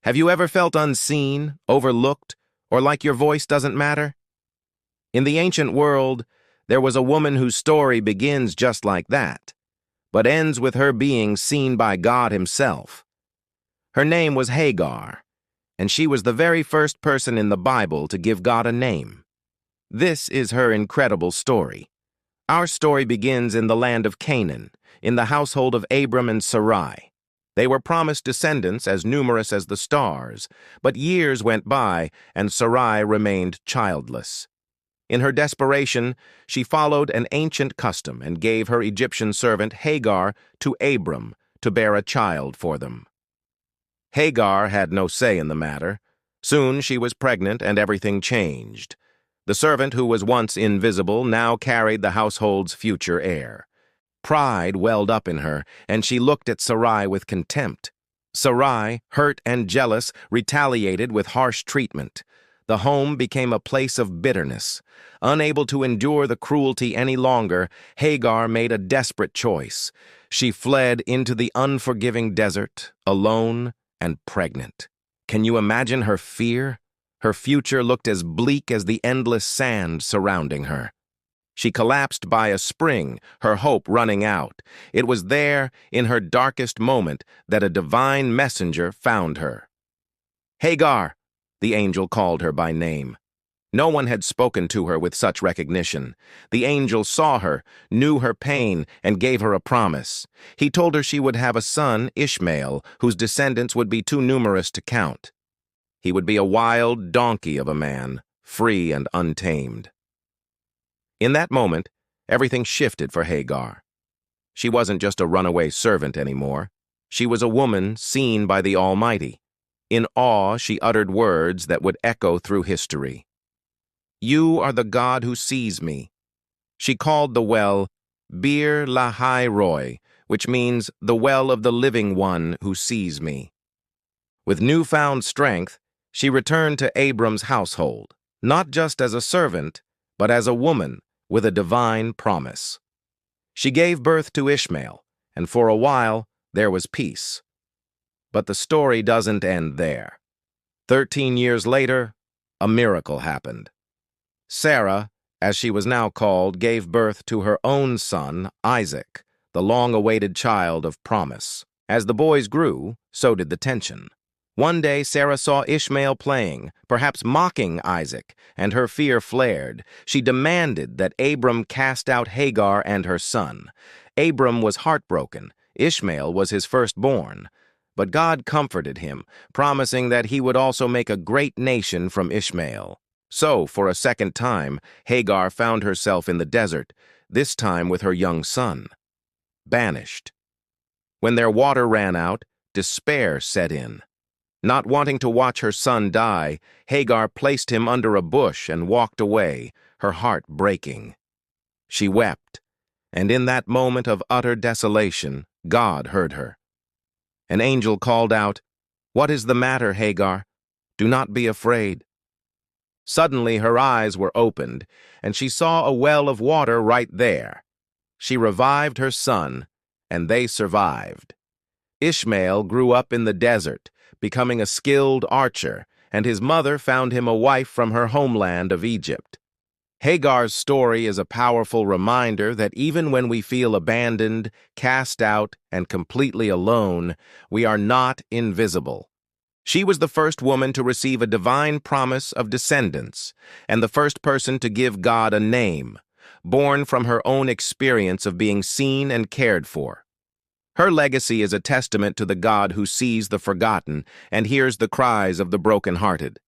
Have you ever felt unseen, overlooked, or like your voice doesn't matter? In the ancient world, there was a woman whose story begins just like that, but ends with her being seen by God himself. Her name was Hagar, and she was the very first person in the Bible to give God a name. This is her incredible story. Our story begins in the land of Canaan, in the household of Abram and Sarai. They were promised descendants as numerous as the stars, but years went by and Sarai remained childless. In her desperation, she followed an ancient custom and gave her Egyptian servant Hagar to Abram to bear a child for them. Hagar had no say in the matter. Soon she was pregnant and everything changed. The servant who was once invisible now carried the household's future heir. Pride welled up in her, and she looked at Sarai with contempt. Sarai, hurt and jealous, retaliated with harsh treatment. The home became a place of bitterness. Unable to endure the cruelty any longer, Hagar made a desperate choice. She fled into the unforgiving desert, alone and pregnant. Can you imagine her fear? Her future looked as bleak as the endless sand surrounding her. She collapsed by a spring, her hope running out. It was there, in her darkest moment, that a divine messenger found her. Hagar, the angel called her by name. No one had spoken to her with such recognition. The angel saw her, knew her pain, and gave her a promise. He told her she would have a son, Ishmael, whose descendants would be too numerous to count. He would be a wild donkey of a man, free and untamed. In that moment, everything shifted for Hagar. She wasn't just a runaway servant anymore. She was a woman seen by the Almighty. In awe, she uttered words that would echo through history. "You are the God who sees me." She called the well Bir Lahai Roy, which means the well of the living one who sees me. With newfound strength, she returned to Abram's household, not just as a servant, but as a woman with a divine promise. She gave birth to Ishmael, and for a while, there was peace. But the story doesn't end there. 13 years later, a miracle happened. Sarah, as she was now called, gave birth to her own son, Isaac, the long-awaited child of promise. As the boys grew, so did the tension. One day, Sarah saw Ishmael playing, perhaps mocking Isaac, and her fear flared. She demanded that Abram cast out Hagar and her son. Abram was heartbroken. Ishmael was his firstborn. But God comforted him, promising that he would also make a great nation from Ishmael. So, for a second time, Hagar found herself in the desert, this time with her young son. Banished. When their water ran out, despair set in. Not wanting to watch her son die, Hagar placed him under a bush and walked away, her heart breaking. She wept, and in that moment of utter desolation, God heard her. An angel called out, "What is the matter, Hagar? Do not be afraid." Suddenly her eyes were opened, and she saw a well of water right there. She revived her son, and they survived. Ishmael grew up in the desert, becoming a skilled archer, and his mother found him a wife from her homeland of Egypt. Hagar's story is a powerful reminder that even when we feel abandoned, cast out, and completely alone, we are not invisible. She was the first woman to receive a divine promise of descendants, and the first person to give God a name, born from her own experience of being seen and cared for. Her legacy is a testament to the God who sees the forgotten and hears the cries of the brokenhearted.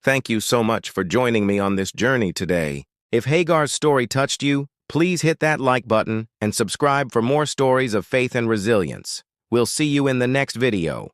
Thank you so much for joining me on this journey today. If Hagar's story touched you, please hit that like button and subscribe for more stories of faith and resilience. We'll see you in the next video.